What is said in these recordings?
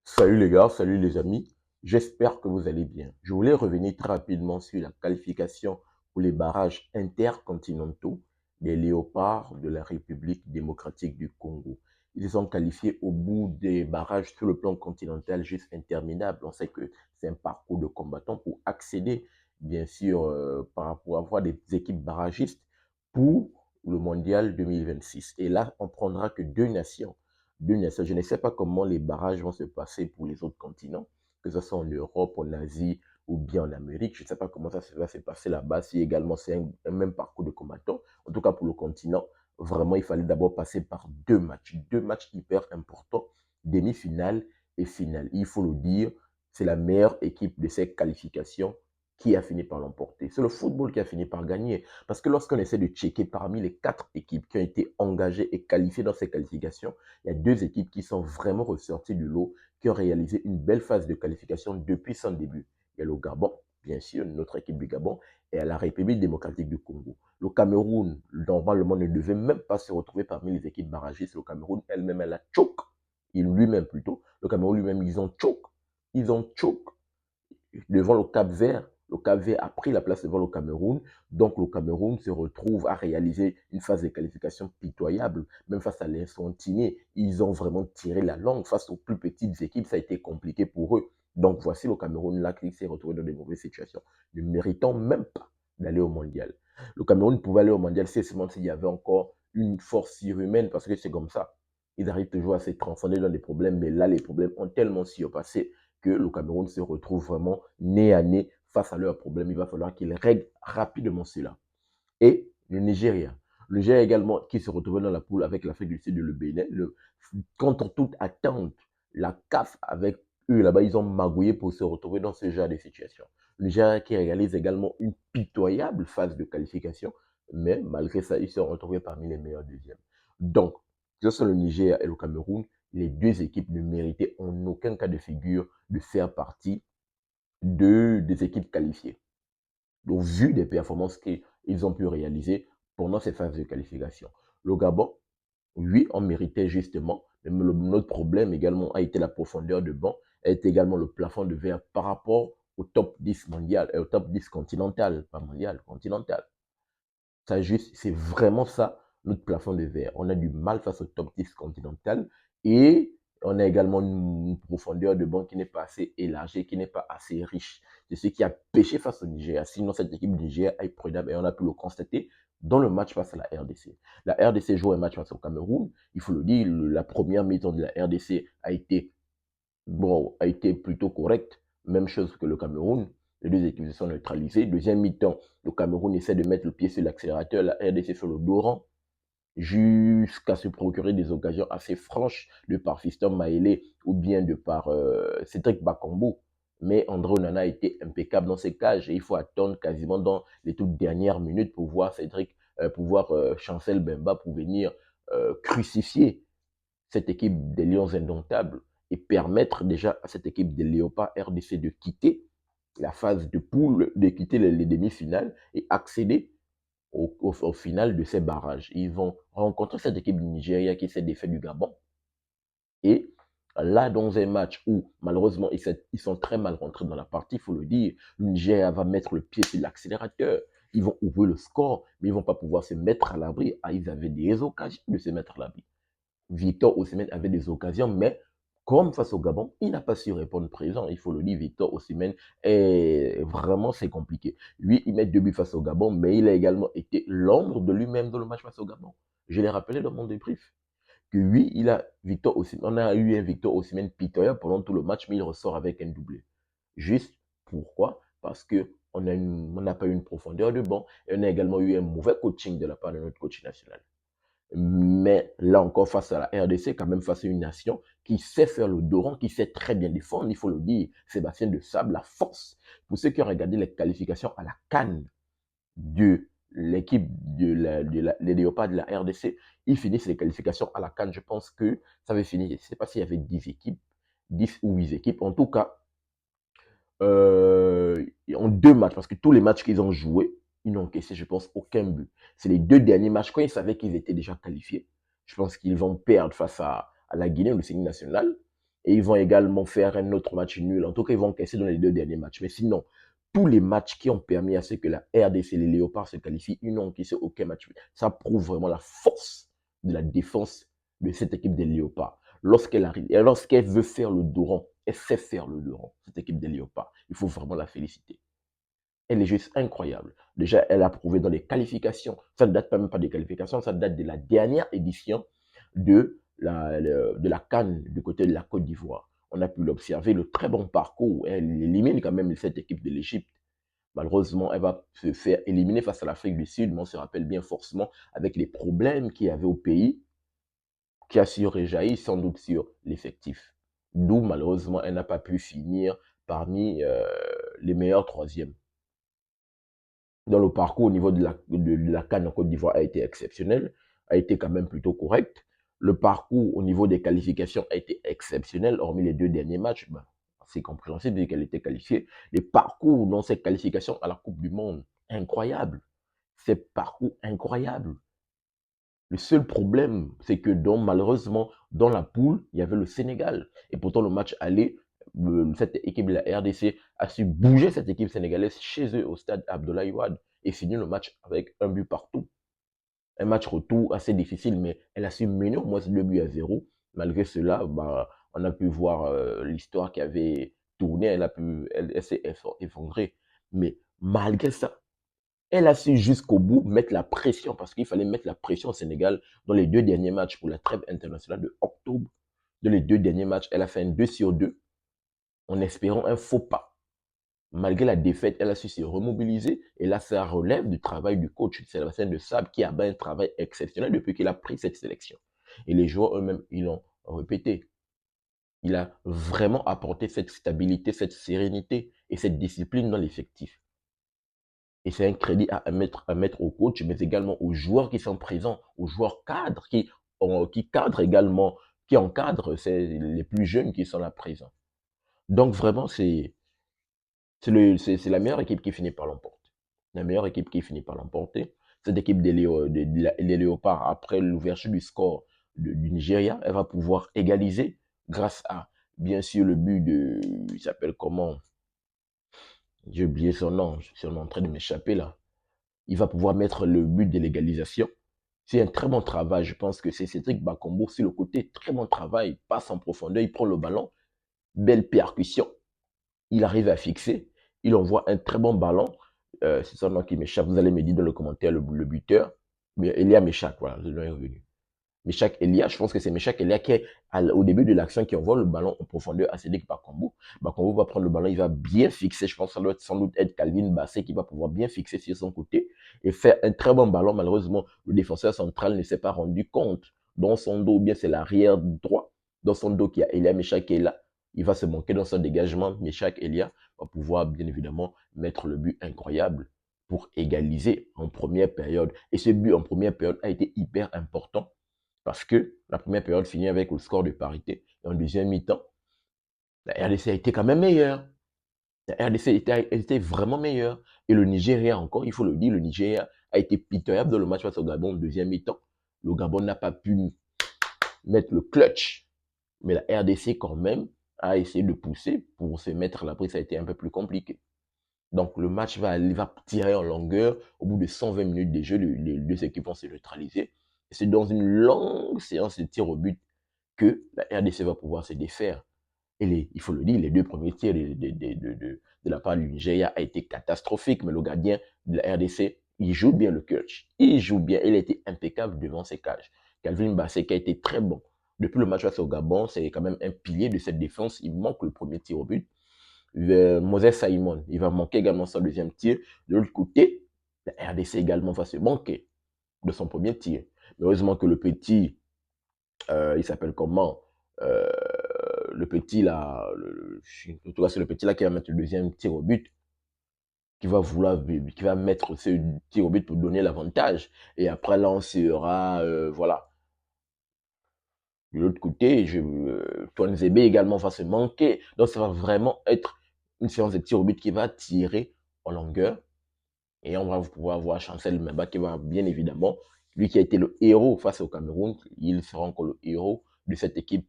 Salut les gars, salut les amis, j'espère que vous allez bien. Je voulais revenir très rapidement sur la qualification pour les barrages intercontinentaux des Léopards de la République démocratique du Congo. Ils sont qualifiés au bout des barrages sur le plan continental juste interminable. On sait que c'est un parcours de combattants pour accéder, bien sûr, pour avoir des équipes barragistes pour le mondial 2026. Et là, on prendra que deux nations. Je ne sais pas comment les barrages vont se passer pour les autres continents, que ce soit en Europe, en Asie ou bien en Amérique. Je ne sais pas comment ça va se passer là-bas, si également c'est un même parcours de combattants. En tout cas, pour le continent, vraiment, il fallait d'abord passer par deux matchs hyper importants, demi-finale et finale. Il faut le dire, c'est la meilleure équipe de ces qualifications qui a fini par l'emporter. C'est le football qui a fini par gagner. Parce que lorsqu'on essaie de checker parmi les 4 équipes qui ont été engagées et qualifiées dans ces qualifications, il y a 2 équipes qui sont vraiment ressorties du lot, qui ont réalisé une belle phase de qualification depuis son début. Il y a le Gabon, bien sûr, notre équipe du Gabon, et la République démocratique du Congo. Le Cameroun, normalement, ne devait même pas se retrouver parmi les équipes barragistes. Le Cameroun elle-même, elle a choc. Lui-même plutôt. Le Cameroun lui-même, ils ont choc. Ils ont choc devant le Cap-Vert. Le Cap-Vert a pris la place devant le Cameroun. Donc, le Cameroun se retrouve à réaliser une phase de qualification pitoyable. Même face à l'Infantiné, ils ont vraiment tiré la langue. Face aux plus petites équipes, ça a été compliqué pour eux. Donc, voici le Cameroun là qui s'est retrouvé dans de mauvaises situations, ne méritant même pas d'aller au mondial. Le Cameroun pouvait aller au mondial seulement s'il y avait encore une force surhumaine, parce que c'est comme ça. Ils arrivent toujours à se transcender dans des problèmes, mais là, les problèmes ont tellement surpassé que le Cameroun se retrouve vraiment nez à nez face à leurs problèmes. Il va falloir qu'ils règlent rapidement cela. Et le Nigeria. Le Nigeria également qui se retrouve dans la poule avec l'Afrique du Sud et le Bénin. Contre toute attente, la CAF avec eux là-bas, ils ont magouillé pour se retrouver dans ce genre de situation. Le Nigeria qui réalise également une pitoyable phase de qualification, mais malgré ça, ils se sont retrouvés parmi les meilleurs deuxièmes. Donc, que ce soit le Nigeria et le Cameroun, les 2 équipes ne méritaient en aucun cas de figure de faire partie des équipes qualifiées. Donc, vu des performances qu'ils ont pu réaliser pendant ces phases de qualification. Le Gabon, oui, on méritait justement, mais notre problème également a été la profondeur de banc, a été également le plafond de verre par rapport au top 10 mondial, au top 10 continental, pas mondial, continental. Ça juste, c'est vraiment ça, notre plafond de verre. On a du mal face au top 10 continental et on a également une profondeur de banc qui n'est pas assez élargie, qui n'est pas assez riche. C'est ce qui a pêché face au Nigeria. Sinon, cette équipe du Nigeria est prenable et on a pu le constater dans le match face à la RDC. La RDC joue un match face au Cameroun. Il faut le dire, la première mi-temps de la RDC a été plutôt correcte. Même chose que le Cameroun. Les 2 équipes se sont neutralisées. Deuxième mi-temps, le Cameroun essaie de mettre le pied sur l'accélérateur, la RDC sur le dos rang, jusqu'à se procurer des occasions assez franches de par Fiston Maélé ou bien de par Cédric Bakambu. Mais André Onana a été impeccable dans ses cages et il faut attendre quasiment dans les toutes dernières minutes pour voir Chancel Bemba pour venir crucifier cette équipe des Lions indomptables et permettre déjà à cette équipe des Léopards RDC de quitter la phase de poule, de quitter les demi-finales et accéder au final de ces barrages. Ils vont rencontrer cette équipe du Nigeria qui s'est défait du Gabon. Et là, dans un match où, malheureusement, ils sont très mal rentrés dans la partie, il faut le dire, le Nigeria va mettre le pied sur l'accélérateur. Ils vont ouvrir le score, mais ils ne vont pas pouvoir se mettre à l'abri. Ah, ils avaient des occasions de se mettre à l'abri. Victor Osimhen avait des occasions, mais comme face au Gabon, il n'a pas su répondre présent. Il faut le dire, Victor Osimhen est vraiment, c'est compliqué. Lui, il met 2 buts face au Gabon, mais il a également été l'ombre de lui-même dans le match face au Gabon. Je l'ai rappelé dans mon débrief. Que oui, on a eu un Victor Osimhen pitoyable pendant tout le match, mais il ressort avec un doublé. Juste pourquoi? Parce que on n'a pas eu une profondeur de banc et on a également eu un mauvais coaching de la part de notre coach national. Mais là encore, face à la RDC, quand même face à une nation qui sait faire le dos rond, qui sait très bien défendre, il faut le dire, Sébastien de Sable, la force. Pour ceux qui ont regardé les qualifications à la CAN de l'équipe les Léopards de la RDC, ils finissent les qualifications à la CAN. Je pense que ça avait fini, je ne sais pas s'il y avait 10 équipes, 10 ou 8 équipes. En tout cas, en 2 matchs, parce que tous les matchs qu'ils ont joués, ils n'ont encaissé, je pense, aucun but. C'est les 2 derniers matchs, quand ils savaient qu'ils étaient déjà qualifiés. Je pense qu'ils vont perdre face à la Guinée, le signe national. et ils vont également faire un autre match nul. En tout cas, ils vont encaisser dans les 2 derniers matchs. Mais sinon, tous les matchs qui ont permis à ce que la RDC, les Léopards se qualifient, ils n'ont encaissé aucun match. Ça prouve vraiment la force de la défense de cette équipe des Léopards. Lorsqu'elle arrive, et lorsqu'elle veut faire le dos rond, elle sait faire le dos rond, cette équipe des Léopards. Il faut vraiment la féliciter. Elle est juste incroyable. Déjà, elle a prouvé dans les qualifications. Ça ne date même pas des qualifications, ça date de la dernière édition de la CAN du côté de la Côte d'Ivoire. On a pu l'observer, le très bon parcours. Elle élimine quand même cette équipe de l'Égypte. Malheureusement, elle va se faire éliminer face à l'Afrique du Sud, mais on se rappelle bien forcément avec les problèmes qu'il y avait au pays, qui a surjailli sans doute sur l'effectif. D'où, malheureusement, elle n'a pas pu finir parmi les meilleurs troisièmes. Dans le parcours au niveau de la CAN en Côte d'Ivoire a été exceptionnel, a été quand même plutôt correct. Le parcours au niveau des qualifications a été exceptionnel, hormis les 2 derniers matchs. Ben, c'est compréhensible vu qu'elle était qualifiée. Les parcours dans ces qualifications à la Coupe du Monde, incroyable. Ces parcours incroyables. Le seul problème, c'est que malheureusement, dans la poule, il y avait le Sénégal. Et pourtant, le match aller, cette équipe de la RDC a su bouger cette équipe sénégalaise chez eux au stade Abdoulaye Wade et finir le match avec un but partout. Un match retour assez difficile, mais elle a su mener au moins 2 buts à 0. Malgré cela, bah, on a pu voir l'histoire qui avait tourné, elle s'est effondrée. Mais malgré ça, elle a su jusqu'au bout mettre la pression, parce qu'il fallait mettre la pression au Sénégal dans les 2 derniers matchs pour la trêve internationale de octobre. Dans les 2 derniers matchs, elle a fait un 2-sur-2 en espérant un faux pas. Malgré la défaite, elle a su se remobiliser. Et là, ça relève du travail du coach Sébastien de Sable qui a un travail exceptionnel depuis qu'il a pris cette sélection. Et les joueurs eux-mêmes, ils l'ont répété. Il a vraiment apporté cette stabilité, cette sérénité et cette discipline dans l'effectif. Et c'est un crédit à mettre au coach, mais également aux joueurs qui sont présents, aux joueurs cadres qui cadrent également, qui encadrent les plus jeunes qui sont là présents. Donc vraiment, c'est la meilleure équipe qui finit par l'emporter. La meilleure équipe qui finit par l'emporter. Cette équipe des Léopards, après l'ouverture du score du Nigeria, elle va pouvoir égaliser grâce à, bien sûr, le but il s'appelle comment? J'ai oublié son nom, je suis en train de m'échapper là. Il va pouvoir mettre le but de l'égalisation. C'est un très bon travail. Je pense que c'est Cédric Bakambu sur le côté. Très bon travail. Passe en profondeur. Il prend le ballon. Belle percussion. Il arrive à fixer. Il envoie un très bon ballon. C'est son nom qui m'échappe. Vous allez me dire dans le commentaire le buteur. Mais Elia m'échappe. Voilà, le nom est revenu. Meshak Elia, je pense que c'est Meshak Elia qui est au début de l'action qui envoie le ballon en profondeur à Cédric Bakambu. Bakambu va prendre le ballon, il va bien fixer. Je pense que ça doit sans doute être Calvin Bassé qui va pouvoir bien fixer sur son côté et faire un très bon ballon. Malheureusement, le défenseur central ne s'est pas rendu compte. Dans son dos, bien c'est l'arrière droit. Dans son dos, qui a Elia Meshak Elia. Il va se manquer dans son dégagement. Meshak Elia va pouvoir bien évidemment mettre le but incroyable pour égaliser en première période. Et ce but en première période a été hyper important parce que la première période finit avec le score de parité. Et en deuxième mi-temps, la RDC a été quand même meilleure. La RDC était vraiment meilleure. Et le Nigeria encore, il faut le dire, le Nigeria a été pitoyable dans le match face au Gabon en deuxième mi-temps. Le Gabon n'a pas pu mettre le clutch. Mais la RDC quand même a essayé de pousser pour se mettre à l'abri. Ça a été un peu plus compliqué. Donc le match va tirer en longueur. Au bout de 120 minutes de jeu, les deux équipes vont se neutraliser. C'est dans une longue séance de tir au but que la RDC va pouvoir se défaire. Et il faut le dire, les 2 premiers tirs de la part du Nigeria a été catastrophique, mais le gardien de la RDC, il joue bien le clutch. Il joue bien, il a été impeccable devant ses cages. Calvin Bassé qui a été très bon. Depuis le match face au Gabon, c'est quand même un pilier de cette défense. Il manque le premier tir au but. Moses Simon, il va manquer également son deuxième tir. De l'autre côté, la RDC également va se manquer de son premier tir. Mais heureusement que le petit, il s'appelle comment le petit là, en tout cas c'est le petit là qui va mettre le deuxième tir au but, qui va mettre ce tir au but pour donner l'avantage. Et après là, on sera, voilà. De l'autre côté, Zébé également va se manquer. Donc ça va vraiment être une séance de tir au but qui va tirer en longueur. Et on va pouvoir voir Chancel Mbemba qui va bien évidemment, lui qui a été le héros face au Cameroun, il sera encore le héros de cette équipe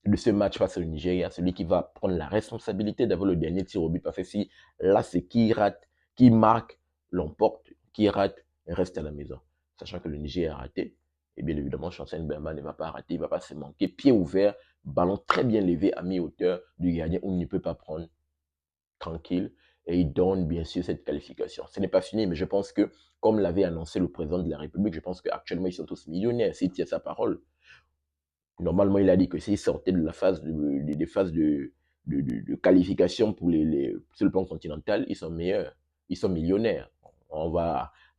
de ce match face au Nigeria, celui qui va prendre la responsabilité d'avoir le dernier tir au but. Parce que si là, c'est qui rate, qui marque, l'emporte, qui rate, reste à la maison. Sachant que le Nigeria a raté, et bien évidemment, Chancel Mbemba ne va pas rater, il ne va pas se manquer. Pied ouvert, ballon très bien levé à mi-hauteur du gardien où il ne peut pas prendre tranquille. Et il donne bien sûr cette qualification. Ce n'est pas fini, mais je pense que, comme l'avait annoncé le président de la République, je pense qu'actuellement, ils sont tous millionnaires s'il tient sa parole. Normalement, il a dit que s'il sortait de la phase des phases de qualification pour sur le plan continental, ils sont meilleurs, ils sont millionnaires.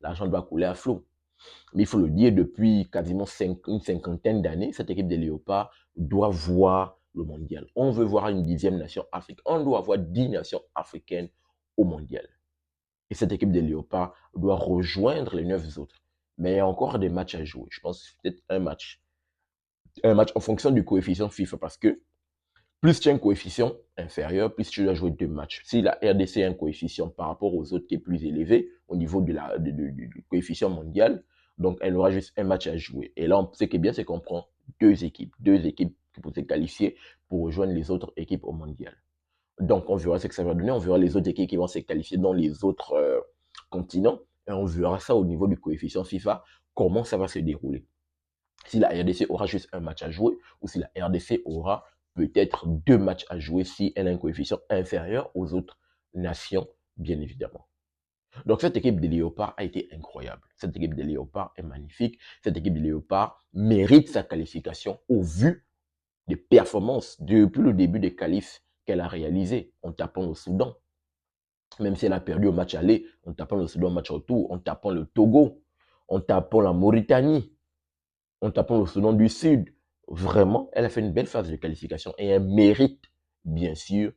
L'argent doit couler à flot. Mais il faut le dire, depuis quasiment une cinquantaine d'années, cette équipe des Léopards doit voir le mondial. On veut voir une 10e nation africaine. On doit avoir 10 nations africaines au mondial. Et cette équipe des Léopards doit rejoindre les 9 autres. Mais il y a encore des matchs à jouer. Je pense peut-être un match. Un match en fonction du coefficient FIFA parce que plus tu as un coefficient inférieur, plus tu dois jouer 2 matchs. Si la RDC a un coefficient par rapport aux autres qui est plus élevé au niveau du coefficient mondial, donc elle aura juste un match à jouer. Et là, ce qui est bien, c'est qu'on prend deux équipes qui peuvent se qualifier pour rejoindre les autres équipes au mondial. Donc on verra ce que ça va donner, on verra les autres équipes qui vont se qualifier dans les autres continents, et on verra ça au niveau du coefficient FIFA, comment ça va se dérouler. Si la RDC aura juste un match à jouer, ou si la RDC aura peut-être 2 matchs à jouer si elle a un coefficient inférieur aux autres nations, bien évidemment. Donc cette équipe des Léopards a été incroyable. Cette équipe des Léopards est magnifique. Cette équipe des Léopards mérite sa qualification au vu des performances depuis le début des qualifs qu'elle a réalisées en tapant le Soudan. Même si elle a perdu au match aller, en tapant le Soudan au match retour, en tapant le Togo, en tapant la Mauritanie, en tapant le Soudan du Sud. Vraiment, elle a fait une belle phase de qualification et elle mérite, bien sûr,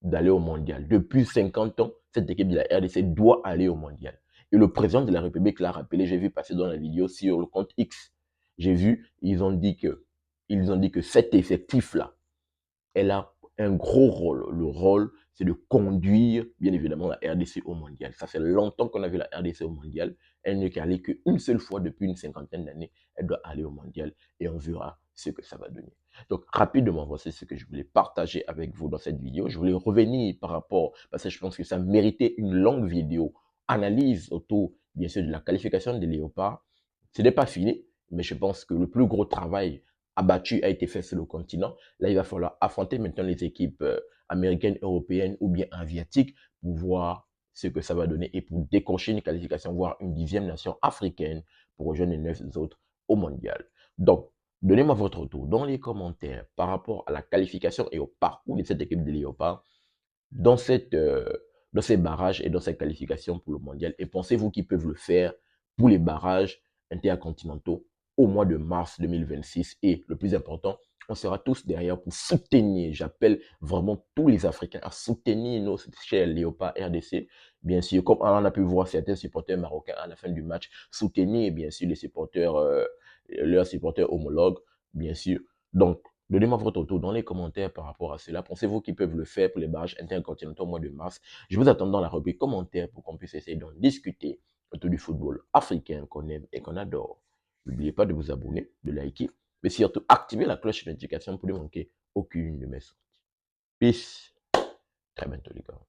d'aller au mondial. Depuis 50 ans, cette équipe de la RDC doit aller au mondial. Et le président de la République l'a rappelé, j'ai vu passer dans la vidéo sur le compte X. J'ai vu, ils ont dit que cet effectif-là, elle a un gros rôle. Le rôle, c'est de conduire, bien évidemment, la RDC au mondial. Ça fait longtemps qu'on a vu la RDC au mondial. Elle n'est qu'allée qu'une seule fois depuis une cinquantaine d'années. Elle doit aller au mondial et on verra ce que ça va donner. Donc, rapidement, voici ce que je voulais partager avec vous dans cette vidéo. Je voulais revenir par rapport, parce que je pense que ça méritait une longue vidéo, analyse autour, bien sûr, de la qualification des Léopards. Ce n'est pas fini, mais je pense que le plus gros travail abattu a été fait sur le continent. Là, il va falloir affronter maintenant les équipes américaines, européennes ou bien asiatiques pour voir ce que ça va donner et pour décrocher une qualification, voire une 10e nation africaine pour rejoindre les 9 autres au mondial. Donc, donnez-moi votre retour dans les commentaires par rapport à la qualification et au parcours de cette équipe de Léopards dans ces barrages et dans cette qualification pour le mondial. Et pensez-vous qu'ils peuvent le faire pour les barrages intercontinentaux au mois de mars 2026? Et le plus important, on sera tous derrière pour soutenir, j'appelle vraiment tous les Africains à soutenir nos chers Léopards RDC. Bien sûr, comme on a pu voir certains supporters marocains à la fin du match, soutenir bien sûr les supporters, leurs supporters homologues, bien sûr. Donc, donnez-moi votre retour dans les commentaires par rapport à cela. Pensez-vous qu'ils peuvent le faire pour les barrages intercontinentaux au mois de mars? Je vous attends dans la rubrique commentaires pour qu'on puisse essayer d'en discuter autour du football africain qu'on aime et qu'on adore. N'oubliez pas de vous abonner, de liker, mais surtout activer la cloche de notification pour ne manquer aucune de mes sorties. Peace. Très bientôt les gars.